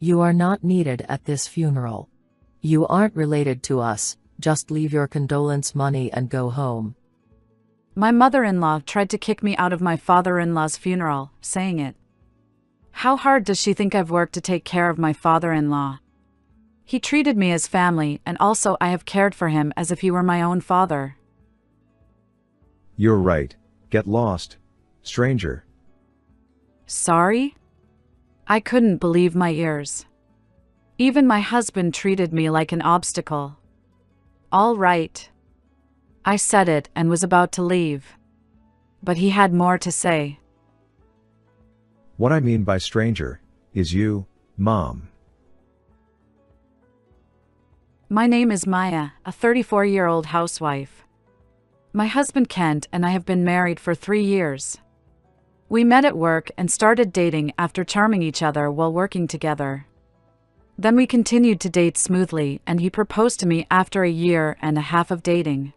You are not needed at this funeral. You aren't related to us, just leave your condolence money and go home. My mother-in-law tried to kick me out of my father-in-law's funeral, saying it. How hard does she think I've worked to take care of my father-in-law? He treated me as family, and also I have cared for him as if he were my own father. You're right. Get lost, stranger. Sorry? I couldn't believe my ears. Even my husband treated me like an obstacle. All right. I said it and was about to leave. But he had more to say. What I mean by stranger is you, Mom. My name is Maya, a 34-year-old housewife. My husband Kent and I have been married for 3 years. We met at work and started dating after charming each other while working together. Then we continued to date smoothly and he proposed to me after 1.5 years of dating.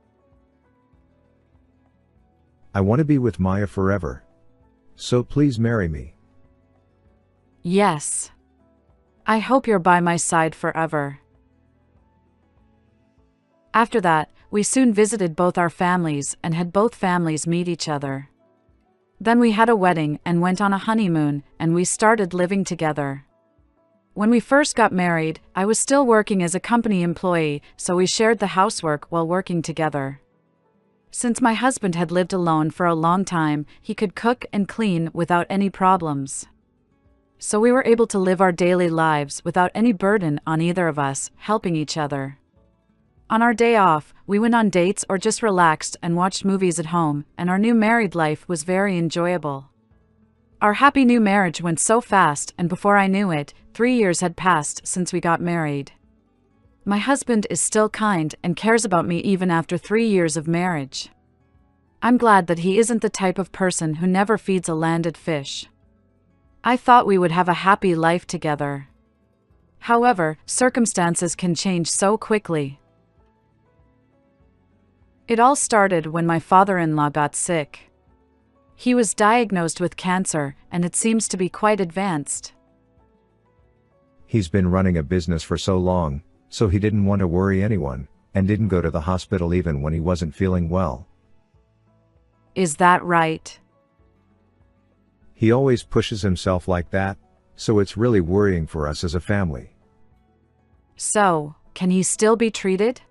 I want to be with Maya forever. So please marry me. Yes. I hope you're by my side forever. After that, we soon visited both our families and had both families meet each other. Then we had a wedding and went on a honeymoon, and we started living together. When we first got married, I was still working as a company employee, so we shared the housework while working together. Since my husband had lived alone for a long time, he could cook and clean without any problems. So we were able to live our daily lives without any burden on either of us, helping each other. On our day off, we went on dates or just relaxed and watched movies at home, and our new married life was very enjoyable. Our happy new marriage went so fast, and before I knew it, 3 years had passed since we got married. My husband is still kind and cares about me even after 3 years of marriage. I'm glad that he isn't the type of person who never feeds a landed fish. I thought we would have a happy life together. However, circumstances can change so quickly. It all started when my father-in-law got sick. He was diagnosed with cancer, and it seems to be quite advanced. He's been running a business for so long, so he didn't want to worry anyone, and didn't go to the hospital even when he wasn't feeling well. Is that right? He always pushes himself like that, so it's really worrying for us as a family. So, can he still be treated?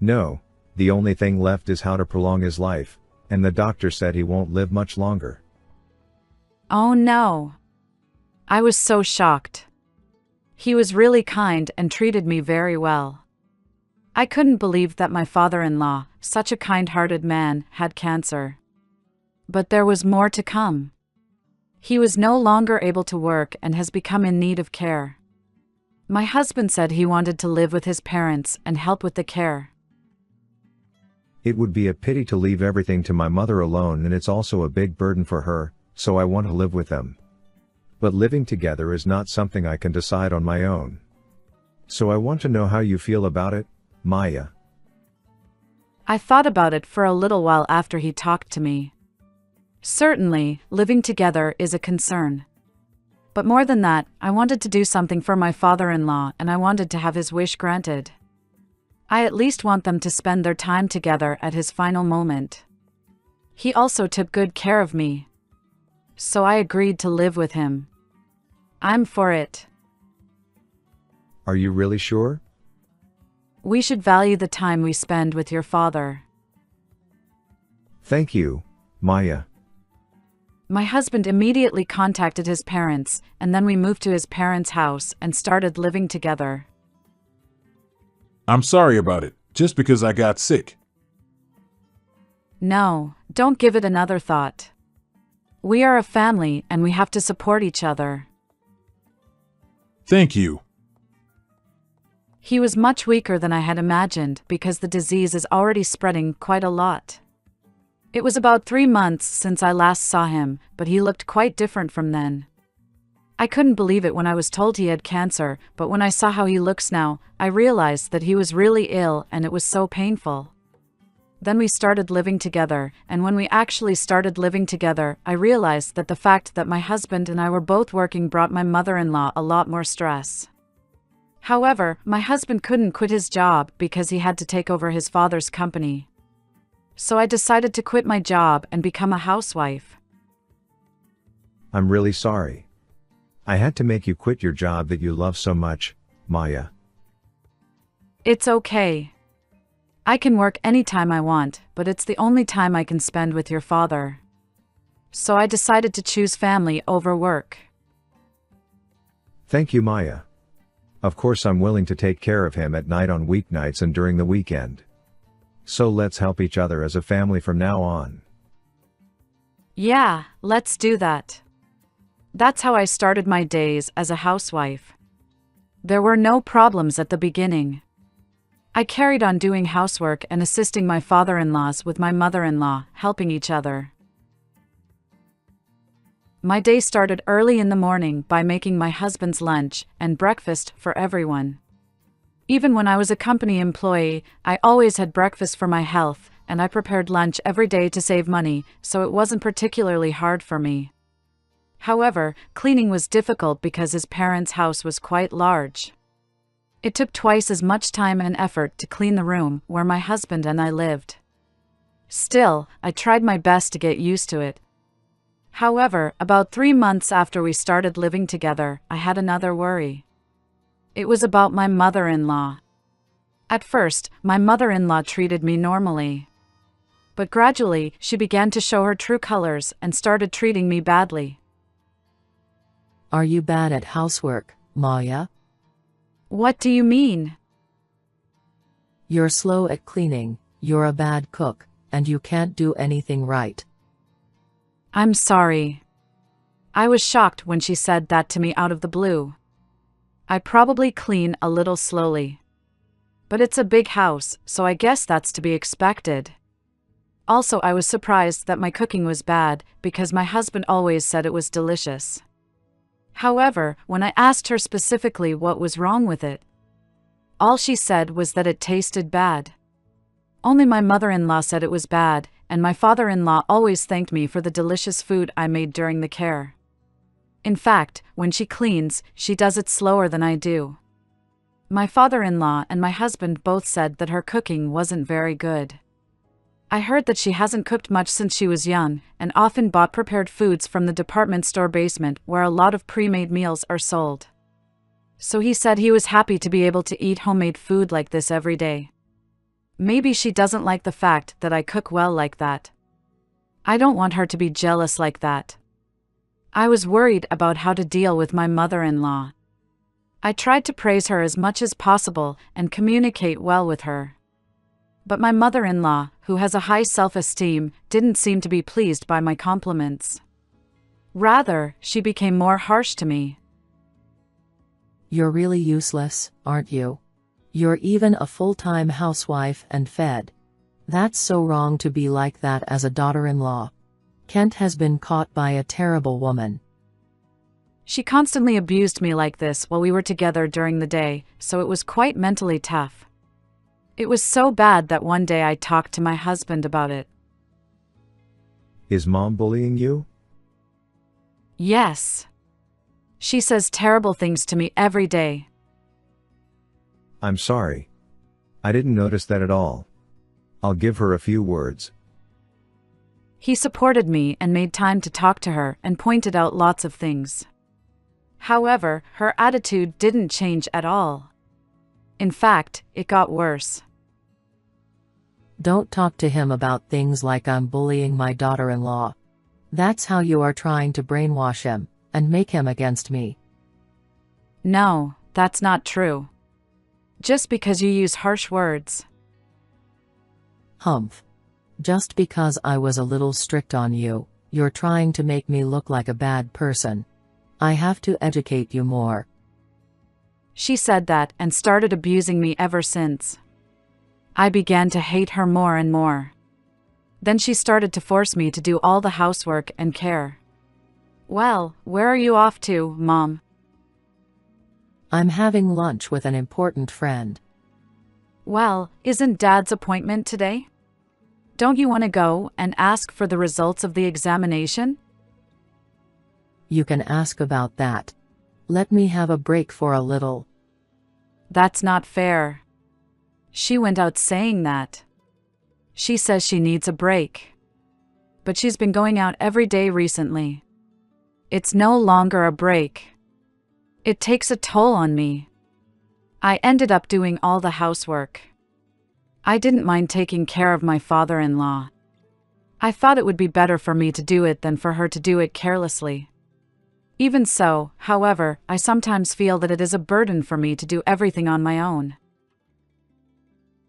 No, the only thing left is how to prolong his life, and the doctor said he won't live much longer. Oh no. I was so shocked. He was really kind and treated me very well. I couldn't believe that my father-in-law, such a kind-hearted man, had cancer. But there was more to come. He was no longer able to work and has become in need of care. My husband said he wanted to live with his parents and help with the care. It would be a pity to leave everything to my mother alone, and it's also a big burden for her, so I want to live with them. But living together is not something I can decide on my own. So I want to know how you feel about it, Maya. I thought about it for a little while after he talked to me. Certainly, living together is a concern. But more than that, I wanted to do something for my father-in-law, and I wanted to have his wish granted. I at least want them to spend their time together at his final moment. He also took good care of me. So I agreed to live with him. I'm for it. Are you really sure? We should value the time we spend with your father. Thank you, Maya. My husband immediately contacted his parents, and then we moved to his parents' house and started living together. I'm sorry about it, just because I got sick. No, don't give it another thought. We are a family and we have to support each other. Thank you. He was much weaker than I had imagined because the disease is already spreading quite a lot. It was about 3 months since I last saw him, but he looked quite different from then. I couldn't believe it when I was told he had cancer, but when I saw how he looks now, I realized that he was really ill and it was so painful. Then we started living together, and when we actually started living together, I realized that the fact that my husband and I were both working brought my mother-in-law a lot more stress. However, my husband couldn't quit his job because he had to take over his father's company. So I decided to quit my job and become a housewife. I'm really sorry. I had to make you quit your job that you love so much, Maya. It's okay. I can work anytime I want, but it's the only time I can spend with your father. So I decided to choose family over work. Thank you, Maya. Of course I'm willing to take care of him at night on weeknights and during the weekend. So let's help each other as a family from now on. Yeah, let's do that. That's how I started my days as a housewife. There were no problems at the beginning. I carried on doing housework and assisting my father-in-laws with my mother-in-law, helping each other. My day started early in the morning by making my husband's lunch and breakfast for everyone. Even when I was a company employee, I always had breakfast for my health, and I prepared lunch every day to save money, so it wasn't particularly hard for me. However, cleaning was difficult because his parents' house was quite large. It took twice as much time and effort to clean the room where my husband and I lived. Still, I tried my best to get used to it. However, about 3 months after we started living together, I had another worry. It was about my mother-in-law. At first, my mother-in-law treated me normally. But gradually, she began to show her true colors and started treating me badly. Are you bad at housework, Maya? What do you mean? You're slow at cleaning, you're a bad cook, and you can't do anything right. I'm sorry. I was shocked when she said that to me out of the blue. I probably clean a little slowly. But it's a big house, so I guess that's to be expected. Also, I was surprised that my cooking was bad, because my husband always said it was delicious. However, when I asked her specifically what was wrong with it, all she said was that it tasted bad. Only my mother-in-law said it was bad, and my father-in-law always thanked me for the delicious food I made during the care. In fact, when she cleans, she does it slower than I do. My father-in-law and my husband both said that her cooking wasn't very good. I heard that she hasn't cooked much since she was young, and often bought prepared foods from the department store basement where a lot of pre-made meals are sold. So he said he was happy to be able to eat homemade food like this every day. Maybe she doesn't like the fact that I cook well like that. I don't want her to be jealous like that. I was worried about how to deal with my mother-in-law. I tried to praise her as much as possible and communicate well with her. But my mother-in-law, who has a high self-esteem, didn't seem to be pleased by my compliments. Rather, she became more harsh to me. You're really useless, aren't you? You're even a full-time housewife and fed. That's so wrong to be like that as a daughter-in-law. Kent has been caught by a terrible woman. She constantly abused me like this while we were together during the day, so it was quite mentally tough. It was so bad that one day I talked to my husband about it. Is Mom bullying you? Yes. She says terrible things to me every day. I'm sorry. I didn't notice that at all. I'll give her a few words. He supported me and made time to talk to her and pointed out lots of things. However, her attitude didn't change at all. In fact, it got worse. Don't talk to him about things like I'm bullying my daughter-in-law. That's how you are trying to brainwash him and make him against me. No, that's not true. Just because you use harsh words. Humph. Just because I was a little strict on you, you're trying to make me look like a bad person. I have to educate you more. She said that and started abusing me ever since. I began to hate her more and more. Then she started to force me to do all the housework and care. Well, where are you off to, Mom? I'm having lunch with an important friend. Well, isn't Dad's appointment today? Don't you want to go and ask for the results of the examination? You can ask about that. Let me have a break for a little. That's not fair. She went out saying that. She says she needs a break. But she's been going out every day recently. It's no longer a break. It takes a toll on me. I ended up doing all the housework. I didn't mind taking care of my father-in-law. I thought it would be better for me to do it than for her to do it carelessly. Even so, however, I sometimes feel that it is a burden for me to do everything on my own.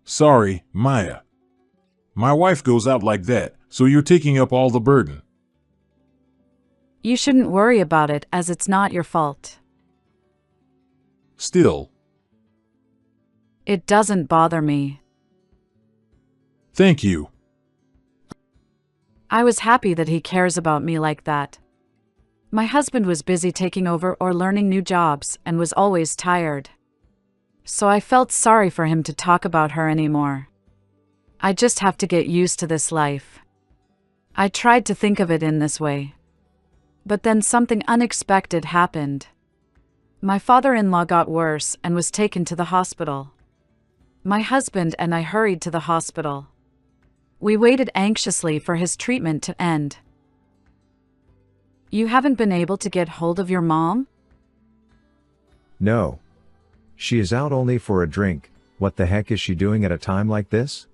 Sorry, Maya. My wife goes out like that, so you're taking up all the burden. You shouldn't worry about it as it's not your fault. Still, It doesn't bother me. thank you. I was happy that he cares about me like that. My husband was busy taking over or learning new jobs and was always tired. So I felt sorry for him to talk about her anymore. I just have to get used to this life. I tried to think of it in this way. But then something unexpected happened. My father-in-law got worse and was taken to the hospital. My husband and I hurried to the hospital. We waited anxiously for his treatment to end. You haven't been able to get hold of your mom? No. She is out only for a drink. What the heck is she doing at a time like this?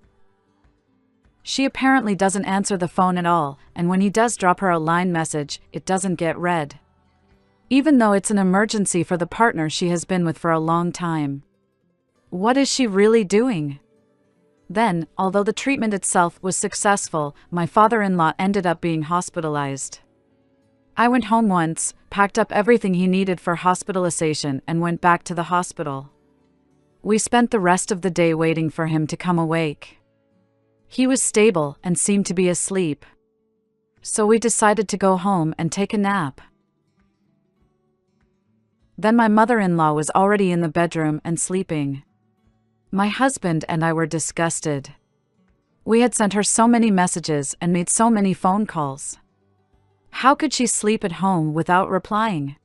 She apparently doesn't answer the phone at all, and when he does drop her a line message, it doesn't get read. Even though it's an emergency for the partner she has been with for a long time. What is she really doing? Then, although the treatment itself was successful, my father-in-law ended up being hospitalized. I went home once, packed up everything he needed for hospitalization, and went back to the hospital. We spent the rest of the day waiting for him to come awake. He was stable and seemed to be asleep. So we decided to go home and take a nap. Then my mother-in-law was already in the bedroom and sleeping. My husband and I were disgusted. We had sent her so many messages and made so many phone calls. How could she sleep at home without replying?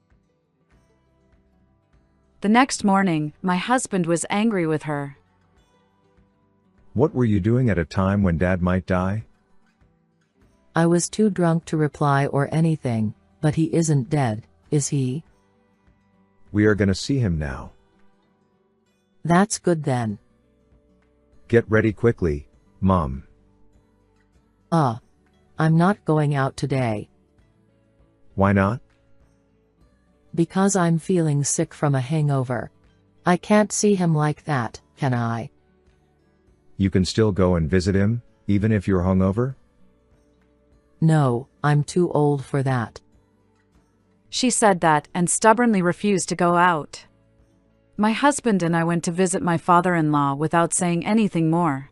The next morning, my husband was angry with her. What were you doing at a time when Dad might die? I was too drunk to reply or anything, but he isn't dead, is he? We are gonna see him now. That's good then. Get ready quickly, Mom. I'm not going out today. Why not? Because I'm feeling sick from a hangover. I can't see him like that, can I? You can still go and visit him, even if you're hungover? No, I'm too old for that. She said that and stubbornly refused to go out. My husband and I went to visit my father-in-law without saying anything more.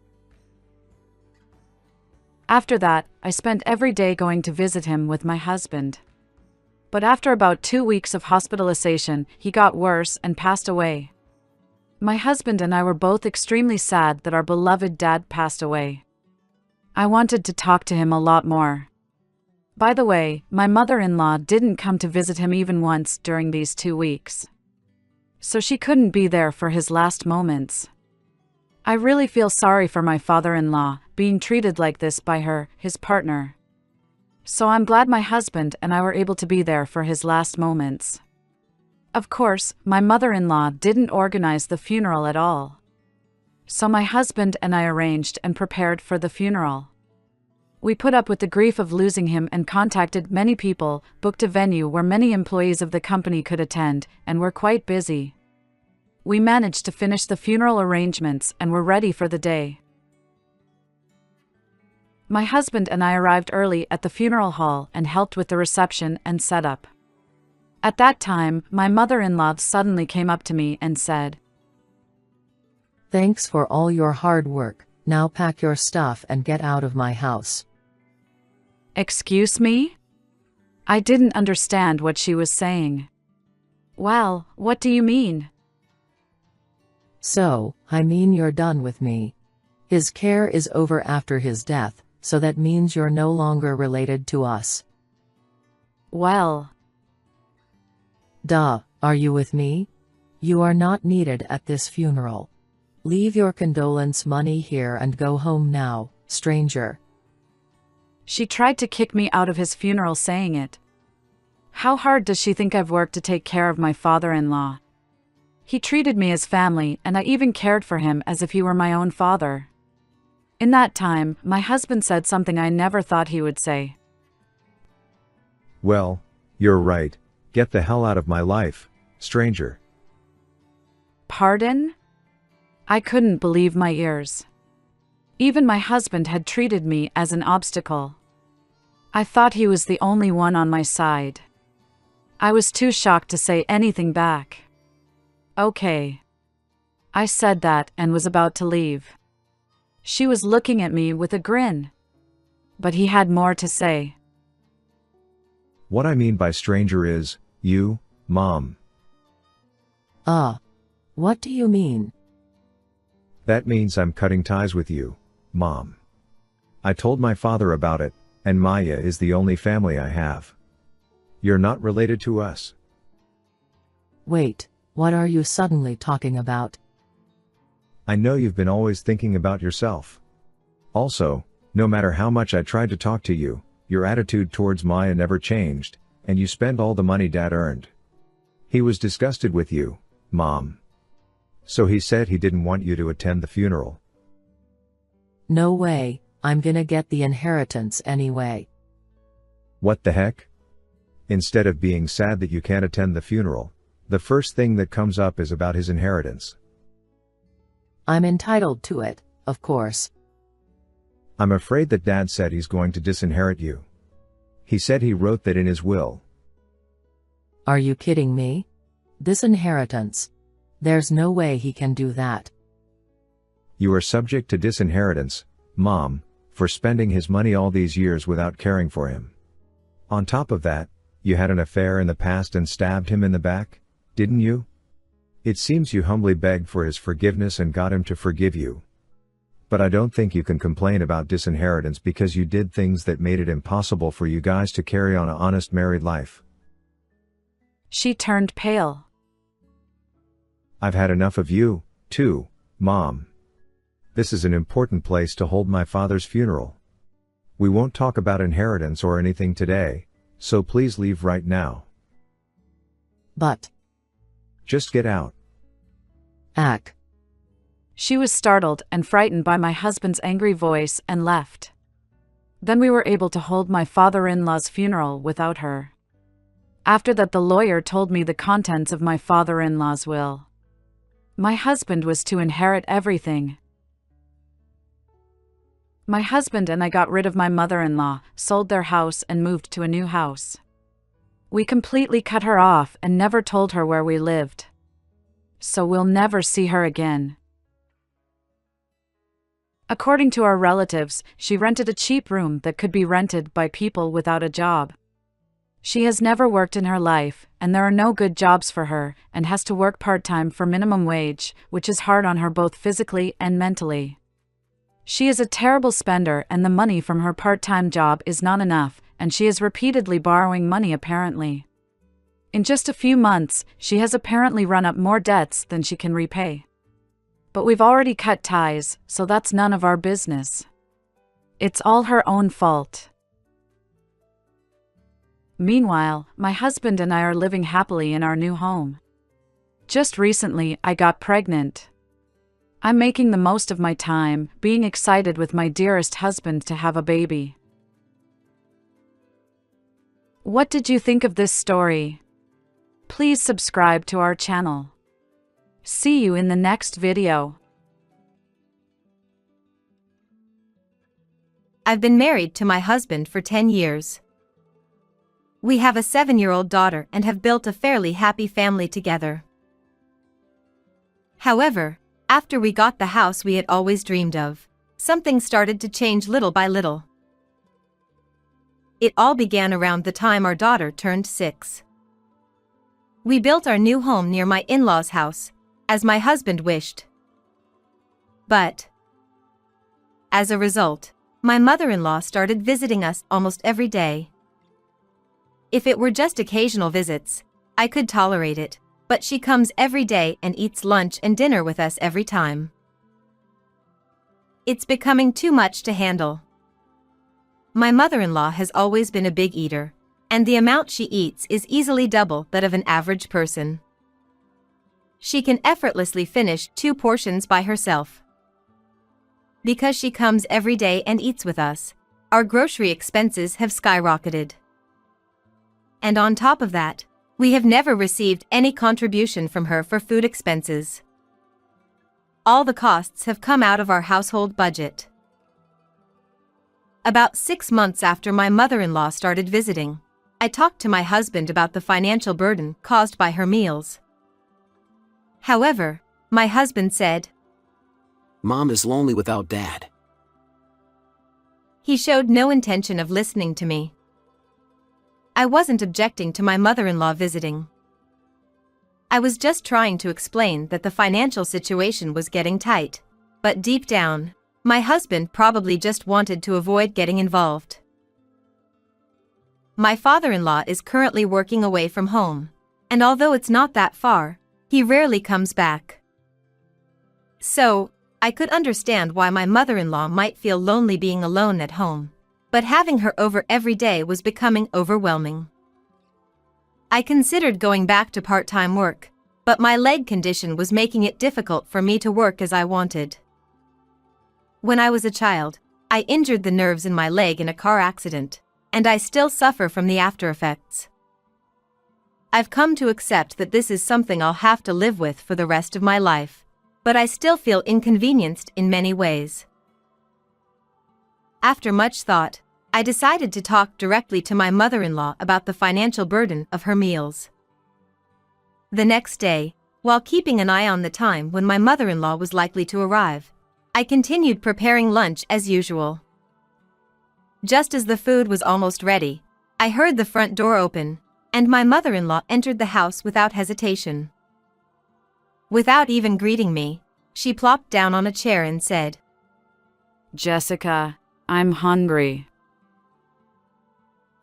After that, I spent every day going to visit him with my husband. But after about 2 weeks of hospitalization, he got worse and passed away. My husband and I were both extremely sad that our beloved dad passed away. I wanted to talk to him a lot more. By the way, my mother-in-law didn't come to visit him even once during these 2 weeks. So she couldn't be there for his last moments. I really feel sorry for my father-in-law, being treated like this by her, his partner. So I'm glad my husband and I were able to be there for his last moments. Of course, my mother-in-law didn't organize the funeral at all. So my husband and I arranged and prepared for the funeral. We put up with the grief of losing him and contacted many people, booked a venue where many employees of the company could attend, and were quite busy. We managed to finish the funeral arrangements and were ready for the day. My husband and I arrived early at the funeral hall and helped with the reception and setup. At that time, my mother-in-law suddenly came up to me and said, Thanks for all your hard work, now pack your stuff and get out of my house. Excuse me? I didn't understand what she was saying. Well, what do you mean? So, I mean you're done with me. His care is over after his death, so that means you're no longer related to us. Well, Duh, are you with me? You are not needed at this funeral. Leave your condolence money here and go home now, stranger. she tried to kick me out of his funeral saying it. How hard does she think I've worked to take care of my father-in-law? He treated me as family, and I even cared for him as if he were my own father. In that time, my husband said something I never thought he would say. Well, you're right. Get the hell out of my life, stranger. Pardon? I couldn't believe my ears. Even my husband had treated me as an obstacle. I thought he was the only one on my side. I was too shocked to say anything back. Okay. I said that and was about to leave. She was looking at me with a grin. But he had more to say. What I mean by stranger is, you, Mom. What do you mean? That means I'm cutting ties with you, Mom. I told my father about it, and Maya is the only family I have. You're not related to us. Wait, what are you suddenly talking about? I know you've been always thinking about yourself. Also, no matter how much I tried to talk to you, your attitude towards Maya never changed, and you spent all the money Dad earned. He was disgusted with you, Mom. So he said he didn't want you to attend the funeral. No way, I'm gonna get the inheritance anyway. What the heck? Instead of being sad that you can't attend the funeral, the first thing that comes up is about his inheritance. I'm entitled to it, of course. I'm afraid that Dad said he's going to disinherit you. He said he wrote that in his will. Are you kidding me? Disinheritance. There's no way he can do that. You are subject to disinheritance, Mom, for spending his money all these years without caring for him. On top of that, you had an affair in the past and stabbed him in the back, didn't you? It seems you humbly begged for his forgiveness and got him to forgive you. But I don't think you can complain about disinheritance because you did things that made it impossible for you guys to carry on an honest married life. She turned pale. I've had enough of you, too, Mom. This is an important place to hold my father's funeral. We won't talk about inheritance or anything today, so please leave right now. But. Just get out. Ack. She was startled and frightened by my husband's angry voice and left. Then we were able to hold my father-in-law's funeral without her. After that, the lawyer told me the contents of my father-in-law's will. My husband was to inherit everything. My husband and I got rid of my mother-in-law, sold their house and moved to a new house. We completely cut her off and never told her where we lived. So we'll never see her again. According to our relatives, she rented a cheap room that could be rented by people without a job. She has never worked in her life, and there are no good jobs for her, and has to work part-time for minimum wage, which is hard on her both physically and mentally. She is a terrible spender, and the money from her part-time job is not enough, and she is repeatedly borrowing money apparently. In just a few months, she has apparently run up more debts than she can repay. But we've already cut ties, so that's none of our business. It's all her own fault. Meanwhile, my husband and I are living happily in our new home. Just recently, I got pregnant. I'm making the most of my time, being excited with my dearest husband to have a baby. What did you think of this story? Please subscribe to our channel. See you in the next video. I've been married to my husband for 10 years. We have a 7-year-old daughter and have built a fairly happy family together. However, after we got the house we had always dreamed of, something started to change little by little. It all began around the time our daughter turned 6. We built our new home near my in-laws' house, as my husband wished. But As a result, my mother-in-law started visiting us almost every day. If it were just occasional visits, I could tolerate it, but she comes every day and eats lunch and dinner with us every time. It's becoming too much to handle. My mother-in-law has always been a big eater, and the amount she eats is easily double that of an average person. She can effortlessly finish 2 portions by herself. Because she comes every day and eats with us, our grocery expenses have skyrocketed. And on top of that, we have never received any contribution from her for food expenses. All the costs have come out of our household budget. About 6 months after my mother-in-law started visiting, I talked to my husband about the financial burden caused by her meals. However, my husband said, "Mom is lonely without Dad." He showed no intention of listening to me. I wasn't objecting to my mother-in-law visiting. I was just trying to explain that the financial situation was getting tight, but deep down, my husband probably just wanted to avoid getting involved. My father-in-law is currently working away from home, and although it's not that far, he rarely comes back. So, I could understand why my mother-in-law might feel lonely being alone at home, but having her over every day was becoming overwhelming. I considered going back to part-time work, but my leg condition was making it difficult for me to work as I wanted. When I was a child, I injured the nerves in my leg in a car accident, and I still suffer from the after-effects. I've come to accept that this is something I'll have to live with for the rest of my life, but I still feel inconvenienced in many ways. After much thought, I decided to talk directly to my mother-in-law about the financial burden of her meals. The next day, while keeping an eye on the time when my mother-in-law was likely to arrive, I continued preparing lunch as usual. Just as the food was almost ready, I heard the front door open, and my mother-in-law entered the house without hesitation. Without even greeting me, she plopped down on a chair and said, "Jessica, I'm hungry."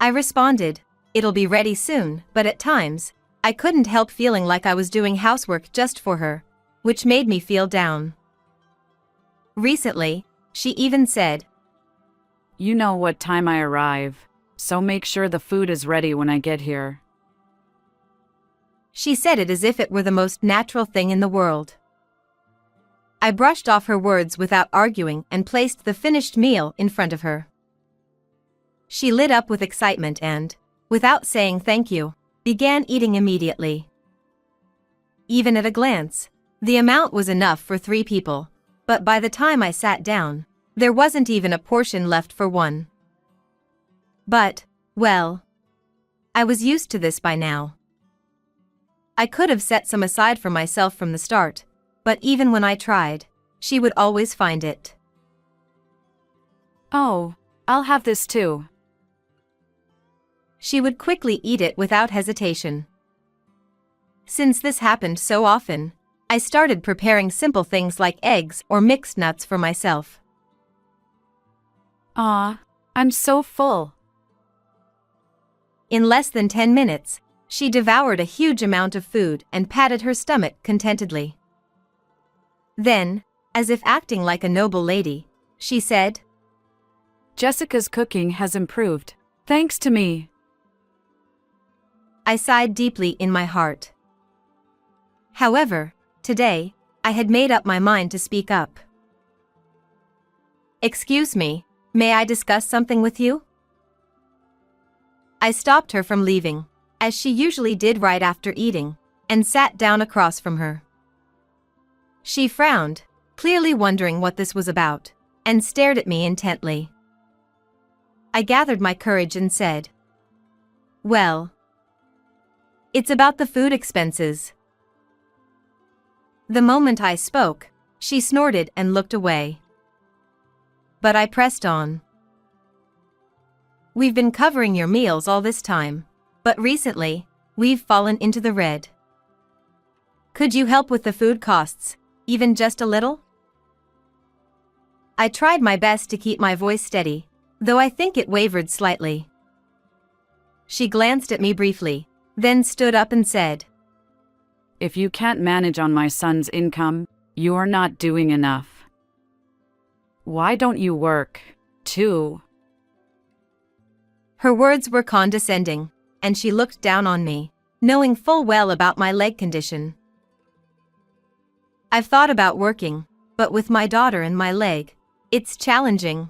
I responded, "It'll be ready soon," but at times, I couldn't help feeling like I was doing housework just for her, which made me feel down. Recently, she even said, "You know what time I arrive, so make sure the food is ready when I get here." She said it as if it were the most natural thing in the world. I brushed off her words without arguing and placed the finished meal in front of her. She lit up with excitement and, without saying thank you, began eating immediately. Even at a glance, the amount was enough for 3 people, but by the time I sat down, there wasn't even a portion left for one. But, well, I was used to this by now. I could have set some aside for myself from the start, but even when I tried, she would always find it. "Oh, I'll have this too." She would quickly eat it without hesitation. Since this happened so often, I started preparing simple things like eggs or mixed nuts for myself. "Aw, I'm so full." In less than 10 minutes, she devoured a huge amount of food and patted her stomach contentedly. Then, as if acting like a noble lady, she said, "Jessica's cooking has improved, thanks to me." I sighed deeply in my heart. However, today, I had made up my mind to speak up. "Excuse me, may I discuss something with you?" I stopped her from leaving, as she usually did right after eating, and sat down across from her. She frowned, clearly wondering what this was about, and stared at me intently. I gathered my courage and said, "Well, it's about the food expenses." The moment I spoke, she snorted and looked away. But I pressed on. "We've been covering your meals all this time, but recently, we've fallen into the red. Could you help with the food costs, even just a little?" I tried my best to keep my voice steady, though I think it wavered slightly. She glanced at me briefly, then stood up and said, If you can't manage on my son's income, you're not doing enough. Why don't you work, too? Her words were condescending, and she looked down on me, knowing full well about my leg condition. I've thought about working, but with my daughter and my leg, it's challenging.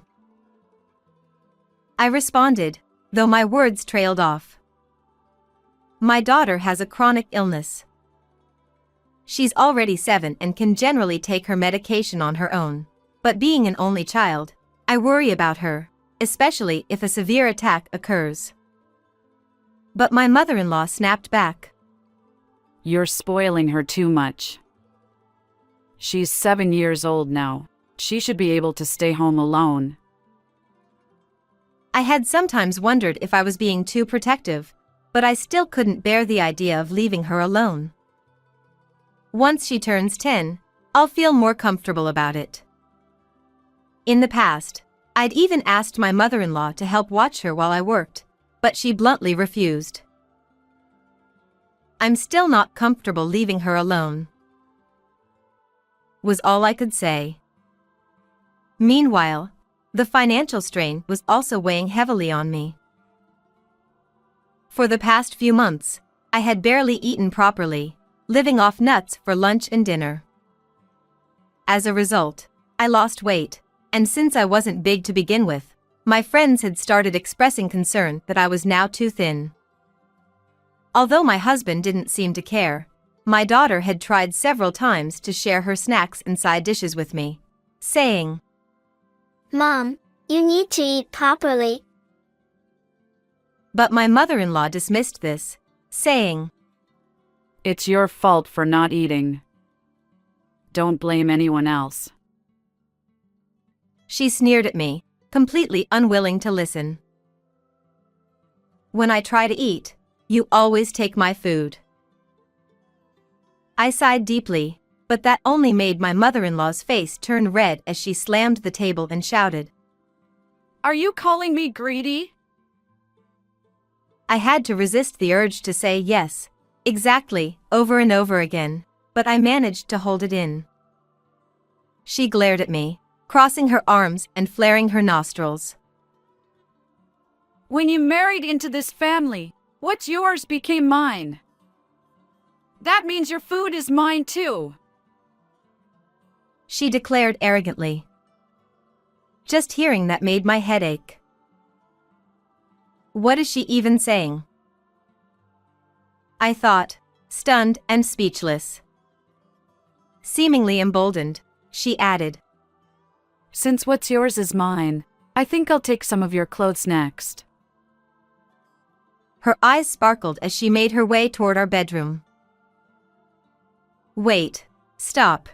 I responded, though my words trailed off. My daughter has a chronic illness. She's already 7 and can generally take her medication on her own, but being an only child, I worry about her, especially if a severe attack occurs. But my mother-in-law snapped back. You're spoiling her too much. She's 7 years old now. She should be able to stay home alone. I had sometimes wondered if I was being too protective, but I still couldn't bear the idea of leaving her alone. Once she turns 10, I'll feel more comfortable about it. In the past, I'd even asked my mother-in-law to help watch her while I worked, but she bluntly refused. I'm still not comfortable leaving her alone, was all I could say. Meanwhile, the financial strain was also weighing heavily on me. For the past few months, I had barely eaten properly, living off nuts for lunch and dinner. As a result, I lost weight, and since I wasn't big to begin with, my friends had started expressing concern that I was now too thin. Although my husband didn't seem to care, my daughter had tried several times to share her snacks and side dishes with me, saying, Mom, you need to eat properly. But my mother-in-law dismissed this, saying, It's your fault for not eating. Don't blame anyone else. She sneered at me, completely unwilling to listen. When I try to eat, you always take my food. I sighed deeply, but that only made my mother-in-law's face turn red as she slammed the table and shouted, Are you calling me greedy? I had to resist the urge to say yes, exactly, over and over again, but I managed to hold it in. She glared at me, crossing her arms and flaring her nostrils. When you married into this family, what's yours became mine. That means your food is mine too, she declared arrogantly. Just hearing that made my head ache. What is she even saying? I thought, stunned and speechless. Seemingly emboldened, she added, Since what's yours is mine, I think I'll take some of your clothes next. Her eyes sparkled as she made her way toward our bedroom. Wait, stop.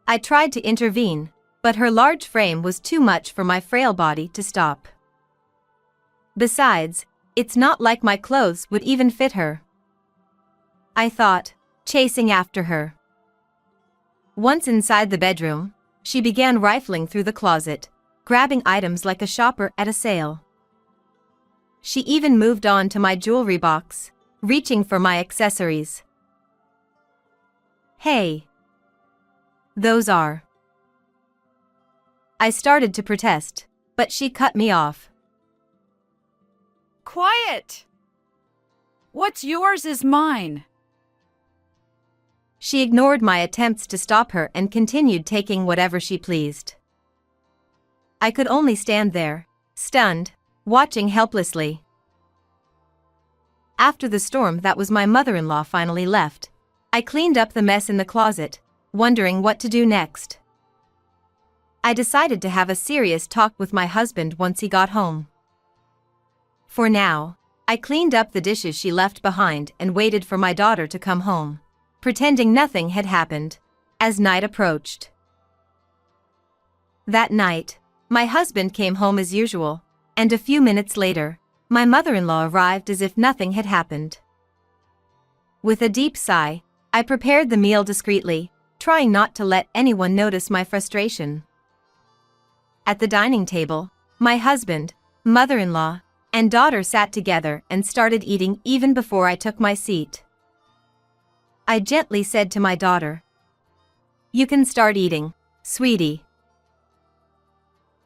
I tried to intervene, but her large frame was too much for my frail body to stop. Besides, it's not like my clothes would even fit her, I thought, chasing after her. Once inside the bedroom, she began rifling through the closet, grabbing items like a shopper at a sale. She even moved on to my jewelry box, reaching for my accessories. Hey. Those are. I started to protest, but she cut me off. Quiet! What's yours is mine. She ignored my attempts to stop her and continued taking whatever she pleased. I could only stand there, stunned, watching helplessly. After the storm that was my mother-in-law finally left, I cleaned up the mess in the closet, wondering what to do next. I decided to have a serious talk with my husband once he got home. For now, I cleaned up the dishes she left behind and waited for my daughter to come home, pretending nothing had happened, as night approached. That night, my husband came home as usual, and a few minutes later, my mother-in-law arrived as if nothing had happened. With a deep sigh, I prepared the meal discreetly, trying not to let anyone notice my frustration. At the dining table, my husband, mother-in-law, and daughter sat together and started eating even before I took my seat. I gently said to my daughter, "You can start eating, sweetie."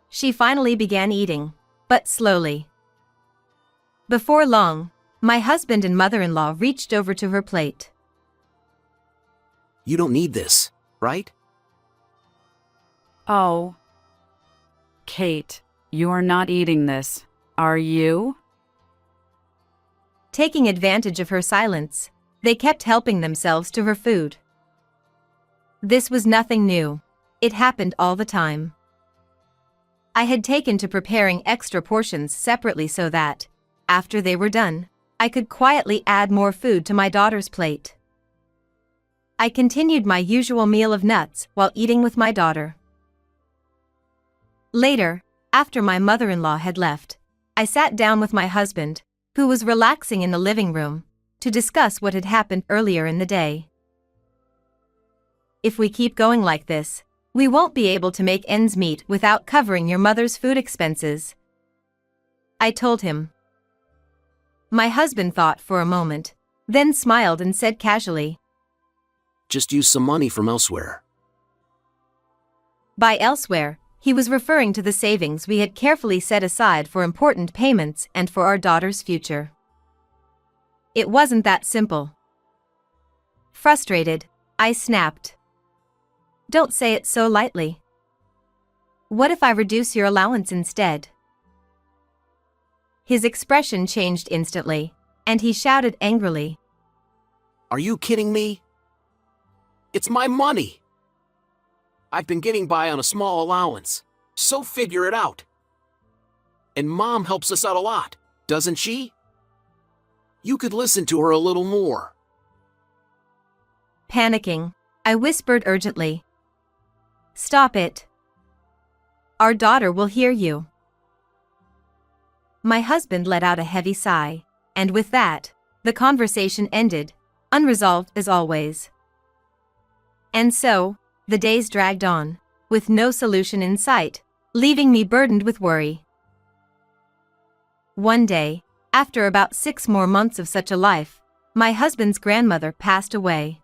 She finally began eating, but slowly. Before long, my husband and mother-in-law reached over to her plate. You don't need this, right? Oh. Kate, you're not eating this, are you? Taking advantage of her silence, they kept helping themselves to her food. This was nothing new. It happened all the time. I had taken to preparing extra portions separately so that, after they were done, I could quietly add more food to my daughter's plate. I continued my usual meal of nuts while eating with my daughter. Later, after my mother-in-law had left, I sat down with my husband, who was relaxing in the living room, to discuss what had happened earlier in the day. If we keep going like this, we won't be able to make ends meet without covering your mother's food expenses, I told him. My husband thought for a moment, then smiled and said casually, Just use some money from elsewhere. By elsewhere, he was referring to the savings we had carefully set aside for important payments and for our daughter's future. It wasn't that simple. Frustrated, I snapped. Don't say it so lightly. What if I reduce your allowance instead? His expression changed instantly, and he shouted angrily, Are you kidding me? It's my money. I've been getting by on a small allowance, so figure it out. And Mom helps us out a lot, doesn't she? You could listen to her a little more. Panicking, I whispered urgently, Stop it. Our daughter will hear you. My husband let out a heavy sigh, and with that, the conversation ended, unresolved as always. And so, the days dragged on, with no solution in sight, leaving me burdened with worry. One day, after about 6 more months of such a life, my husband's grandmother passed away.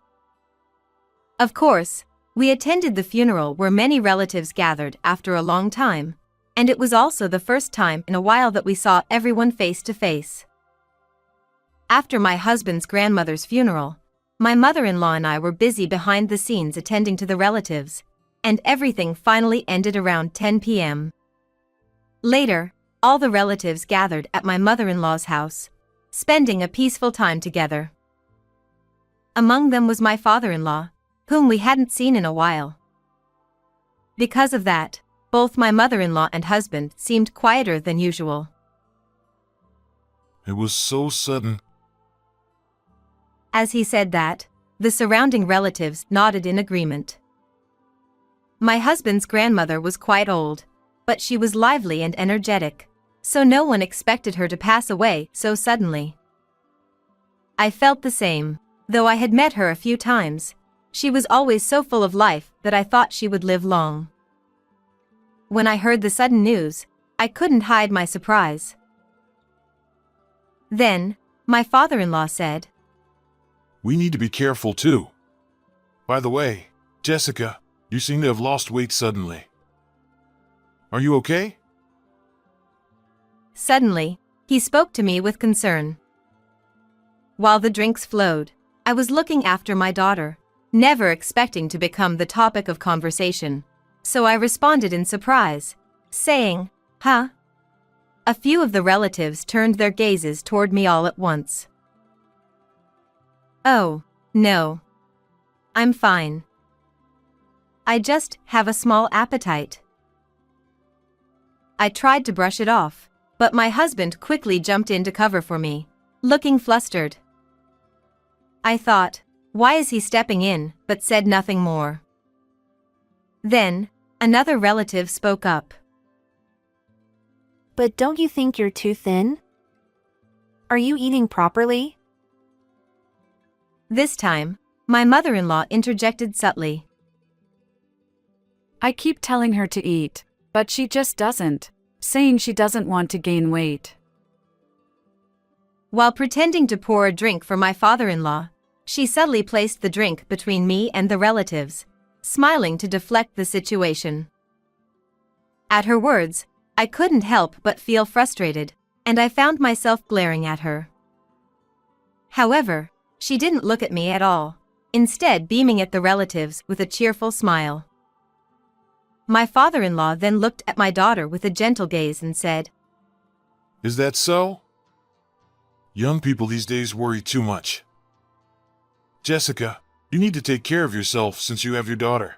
Of course, we attended the funeral where many relatives gathered after a long time, and it was also the first time in a while that we saw everyone face to face. After my husband's grandmother's funeral, my mother-in-law and I were busy behind the scenes attending to the relatives, and everything finally ended around 10 p.m. Later, all the relatives gathered at my mother-in-law's house, spending a peaceful time together. Among them was my father-in-law, whom we hadn't seen in a while. Because of that, both my mother-in-law and husband seemed quieter than usual. It was so sudden. As he said that, the surrounding relatives nodded in agreement. My husband's grandmother was quite old, but she was lively and energetic, so no one expected her to pass away so suddenly. I felt the same, though I had met her a few times. She was always so full of life that I thought she would live long. When I heard the sudden news, I couldn't hide my surprise. Then, my father-in-law said, We need to be careful too. By the way, Jessica, you seem to have lost weight suddenly. Are you okay? Suddenly, he spoke to me with concern. While the drinks flowed, I was looking after my daughter, never expecting to become the topic of conversation, so I responded in surprise, saying, Huh? A few of the relatives turned their gazes toward me all at once. Oh, no. I'm fine. I just have a small appetite. I tried to brush it off, but my husband quickly jumped in to cover for me, looking flustered. I thought, why is he stepping in, but said nothing more. Then, another relative spoke up. But don't you think you're too thin? Are you eating properly? This time, my mother-in-law interjected subtly, I keep telling her to eat, but she just doesn't, saying she doesn't want to gain weight. While pretending to pour a drink for my father-in-law, she subtly placed the drink between me and the relatives, smiling to deflect the situation. At her words, I couldn't help but feel frustrated, and I found myself glaring at her. However, she didn't look at me at all, instead beaming at the relatives with a cheerful smile. My father-in-law then looked at my daughter with a gentle gaze and said, Is that so? Young people these days worry too much. Jessica, you need to take care of yourself since you have your daughter.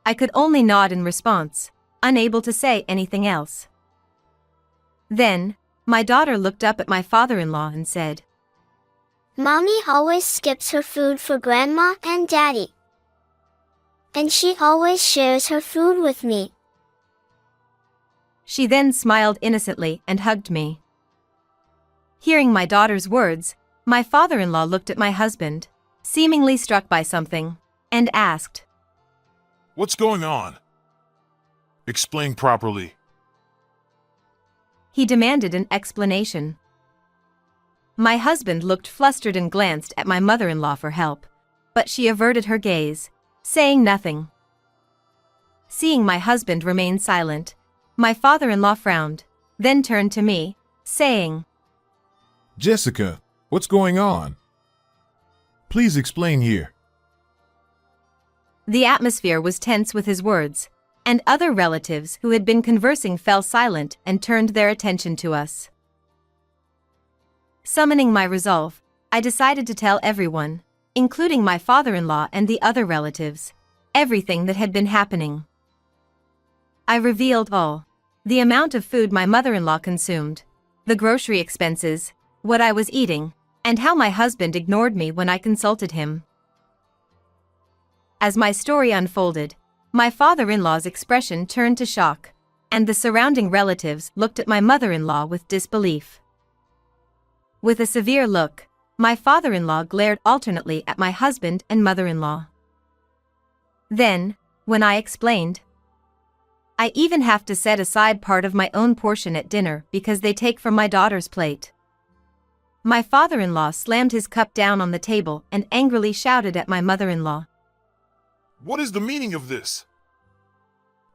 I could only nod in response, unable to say anything else. Then, my daughter looked up at my father-in-law and said, Mommy always skips her food for Grandma and Daddy. And she always shares her food with me. She then smiled innocently and hugged me. Hearing my daughter's words, my father-in-law looked at my husband, seemingly struck by something, and asked, What's going on? Explain properly. He demanded an explanation. My husband looked flustered and glanced at my mother-in-law for help, but she averted her gaze, saying nothing. Seeing my husband remain silent, my father-in-law frowned, then turned to me, saying, Jessica, what's going on? Please explain here. The atmosphere was tense with his words, and other relatives who had been conversing fell silent and turned their attention to us. Summoning my resolve, I decided to tell everyone, including my father-in-law and the other relatives, everything that had been happening. I revealed all: the amount of food my mother-in-law consumed, the grocery expenses, what I was eating, and how my husband ignored me when I consulted him. As my story unfolded, my father-in-law's expression turned to shock, and the surrounding relatives looked at my mother-in-law with disbelief. With a severe look, my father-in-law glared alternately at my husband and mother-in-law. Then, when I explained, I even have to set aside part of my own portion at dinner because they take from my daughter's plate. My father-in-law slammed his cup down on the table and angrily shouted at my mother-in-law. What is the meaning of this?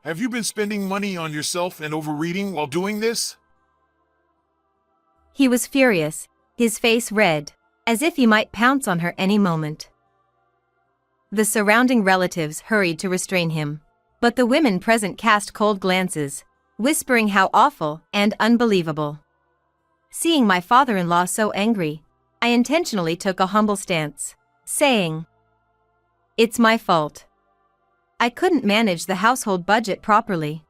Have you been spending money on yourself and overeating while doing this? He was furious, his face red, as if he might pounce on her any moment. The surrounding relatives hurried to restrain him, but the women present cast cold glances, whispering how awful and unbelievable. Seeing my father-in-law so angry, I intentionally took a humble stance, saying, It's my fault. I couldn't manage the household budget properly.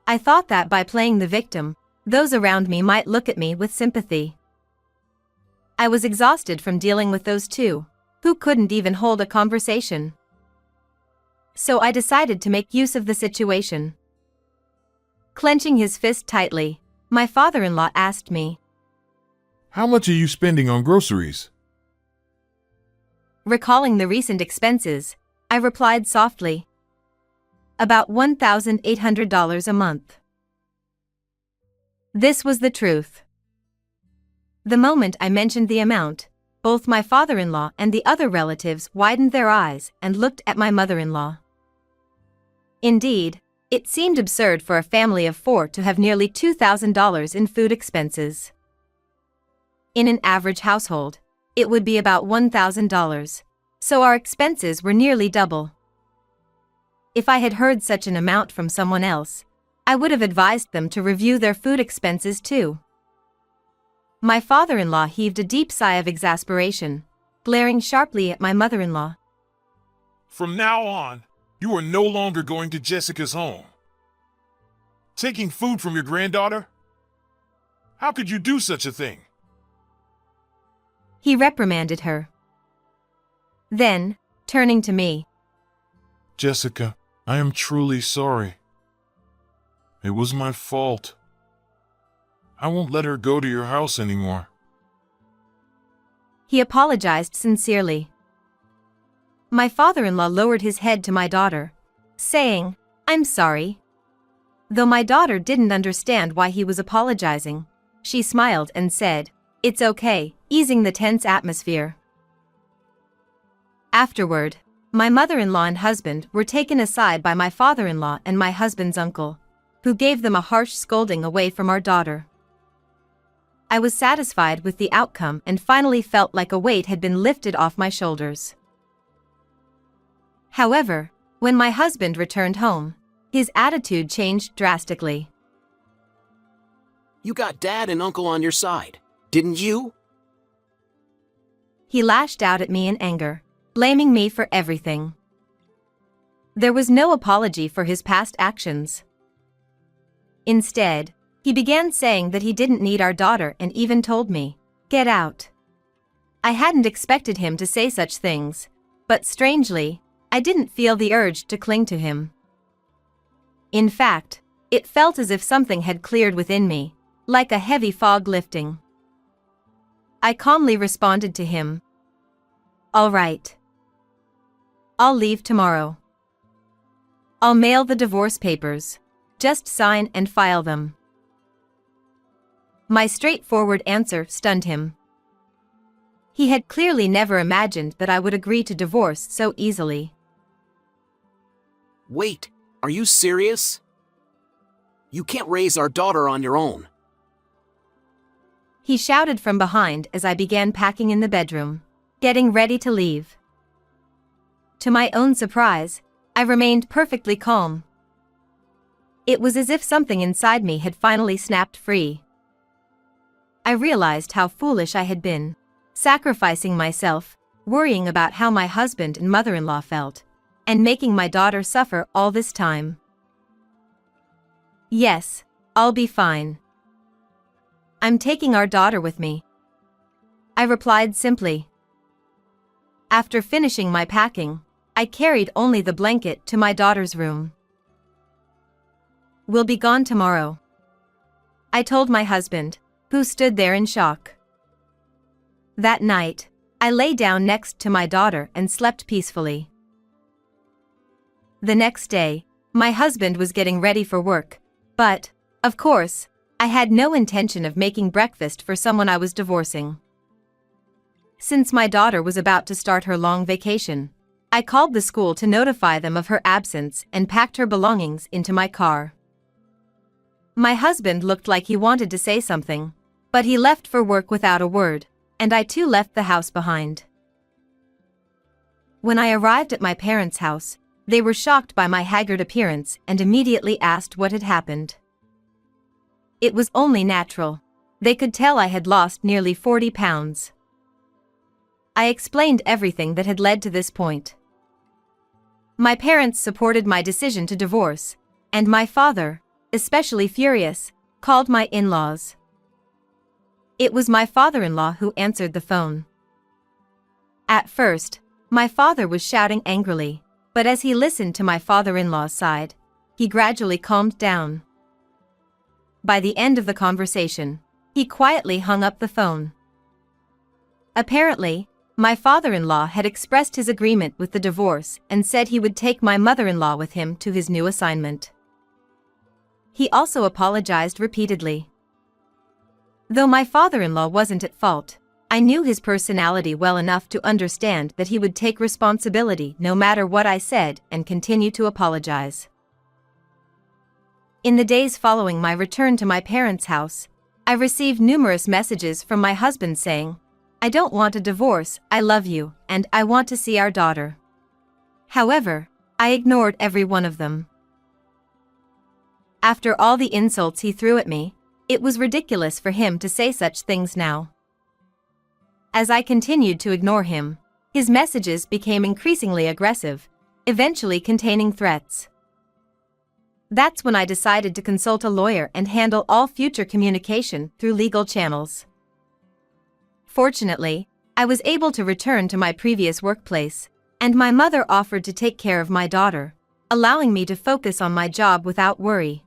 I thought that by playing the victim, those around me might look at me with sympathy. I was exhausted from dealing with those two, who couldn't even hold a conversation. So I decided to make use of the situation. Clenching his fist tightly, my father-in-law asked me, How much are you spending on groceries? Recalling the recent expenses, I replied softly, About $1,800 a month. This was the truth. The moment I mentioned the amount, both my father-in-law and the other relatives widened their eyes and looked at my mother-in-law. Indeed, it seemed absurd for a family of 4 to have nearly $2,000 in food expenses. In an average household, it would be about $1,000, so our expenses were nearly double. If I had heard such an amount from someone else, I would have advised them to review their food expenses too. My father-in-law heaved a deep sigh of exasperation, glaring sharply at my mother-in-law. From now on, you are no longer going to Jessica's home. Taking food from your granddaughter? How could you do such a thing? He reprimanded her. Then, turning to me, Jessica, I am truly sorry. It was my fault. I won't let her go to your house anymore. He apologized sincerely. My father-in-law lowered his head to my daughter, saying, "I'm sorry." Though my daughter didn't understand why he was apologizing, she smiled and said, "It's okay," easing the tense atmosphere. Afterward, my mother-in-law and husband were taken aside by my father-in-law and my husband's uncle, who gave them a harsh scolding away from our daughter. I was satisfied with the outcome and finally felt like a weight had been lifted off my shoulders. However, when my husband returned home, his attitude changed drastically. You got Dad and Uncle on your side, didn't you? He lashed out at me in anger, blaming me for everything. There was no apology for his past actions. Instead, he began saying that he didn't need our daughter and even told me, "Get out." I hadn't expected him to say such things, but strangely, I didn't feel the urge to cling to him. In fact, it felt as if something had cleared within me, like a heavy fog lifting. I calmly responded to him, "All right. I'll leave tomorrow. I'll mail the divorce papers. Just sign and file them." My straightforward answer stunned him. He had clearly never imagined that I would agree to divorce so easily. Wait, are you serious? You can't raise our daughter on your own. He shouted from behind as I began packing in the bedroom, getting ready to leave. To my own surprise, I remained perfectly calm. It was as if something inside me had finally snapped free. I realized how foolish I had been, sacrificing myself, worrying about how my husband and mother-in-law felt, and making my daughter suffer all this time. "Yes, I'll be fine. I'm taking our daughter with me," I replied simply. After finishing my packing, I carried only the blanket to my daughter's room. "We'll be gone tomorrow," I told my husband, who stood there in shock. That night, I lay down next to my daughter and slept peacefully. The next day, my husband was getting ready for work, but, of course, I had no intention of making breakfast for someone I was divorcing. Since my daughter was about to start her long vacation, I called the school to notify them of her absence and packed her belongings into my car. My husband looked like he wanted to say something, but he left for work without a word, and I too left the house behind. When I arrived at my parents' house, they were shocked by my haggard appearance and immediately asked what had happened. It was only natural. They could tell I had lost nearly 40 pounds. I explained everything that had led to this point. My parents supported my decision to divorce, and my father, especially furious, called my in-laws. It was my father-in-law who answered the phone. At first, my father was shouting angrily, but as he listened to my father-in-law's side, he gradually calmed down. By the end of the conversation, he quietly hung up the phone. Apparently, my father-in-law had expressed his agreement with the divorce and said he would take my mother-in-law with him to his new assignment. He also apologized repeatedly. Though my father-in-law wasn't at fault, I knew his personality well enough to understand that he would take responsibility no matter what I said and continue to apologize. In the days following my return to my parents' house, I received numerous messages from my husband saying, "I don't want a divorce, I love you, and I want to see our daughter." However, I ignored every one of them. After all the insults he threw at me, it was ridiculous for him to say such things now. As I continued to ignore him, his messages became increasingly aggressive, eventually containing threats. That's when I decided to consult a lawyer and handle all future communication through legal channels. Fortunately, I was able to return to my previous workplace, and my mother offered to take care of my daughter, allowing me to focus on my job without worry.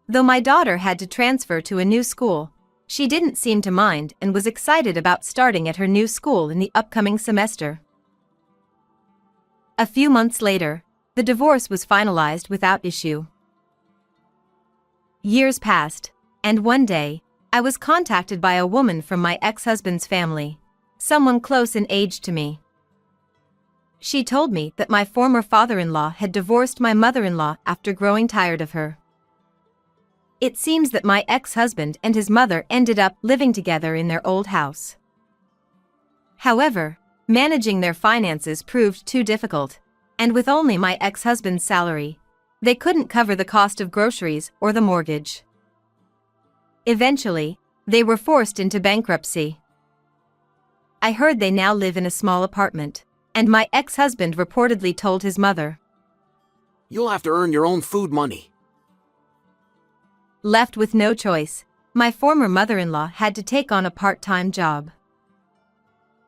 Though my daughter had to transfer to a new school, she didn't seem to mind and was excited about starting at her new school in the upcoming semester. A few months later, the divorce was finalized without issue. Years passed, and one day, I was contacted by a woman from my ex-husband's family, someone close in age to me. She told me that my former father-in-law had divorced my mother-in-law after growing tired of her. It seems that my ex-husband and his mother ended up living together in their old house. However, managing their finances proved too difficult, and with only my ex-husband's salary, they couldn't cover the cost of groceries or the mortgage. Eventually, they were forced into bankruptcy. I heard they now live in a small apartment, and my ex-husband reportedly told his mother, "You'll have to earn your own food money." Left with no choice, my former mother-in-law had to take on a part-time job.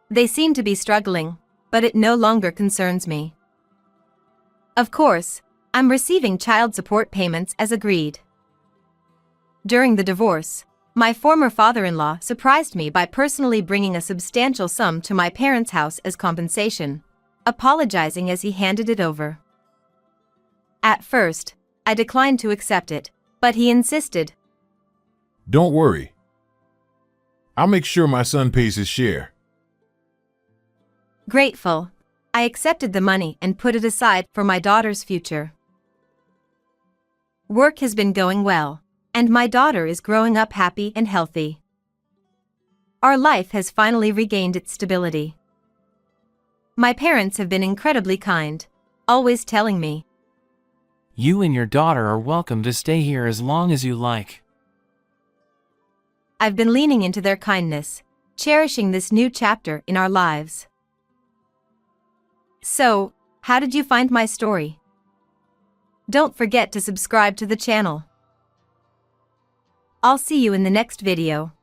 They seem to be struggling, but it no longer concerns me. Of course, I'm receiving child support payments as agreed. During the divorce, my former father-in-law surprised me by personally bringing a substantial sum to my parents' house as compensation, apologizing as he handed it over. At first, I declined to accept it, but he insisted. Don't worry. I'll make sure my son pays his share. Grateful, I accepted the money and put it aside for my daughter's future. Work has been going well, and my daughter is growing up happy and healthy. Our life has finally regained its stability. My parents have been incredibly kind, always telling me, "You and your daughter are welcome to stay here as long as you like." I've been leaning into their kindness, cherishing this new chapter in our lives. So, how did you find my story? Don't forget to subscribe to the channel. I'll see you in the next video.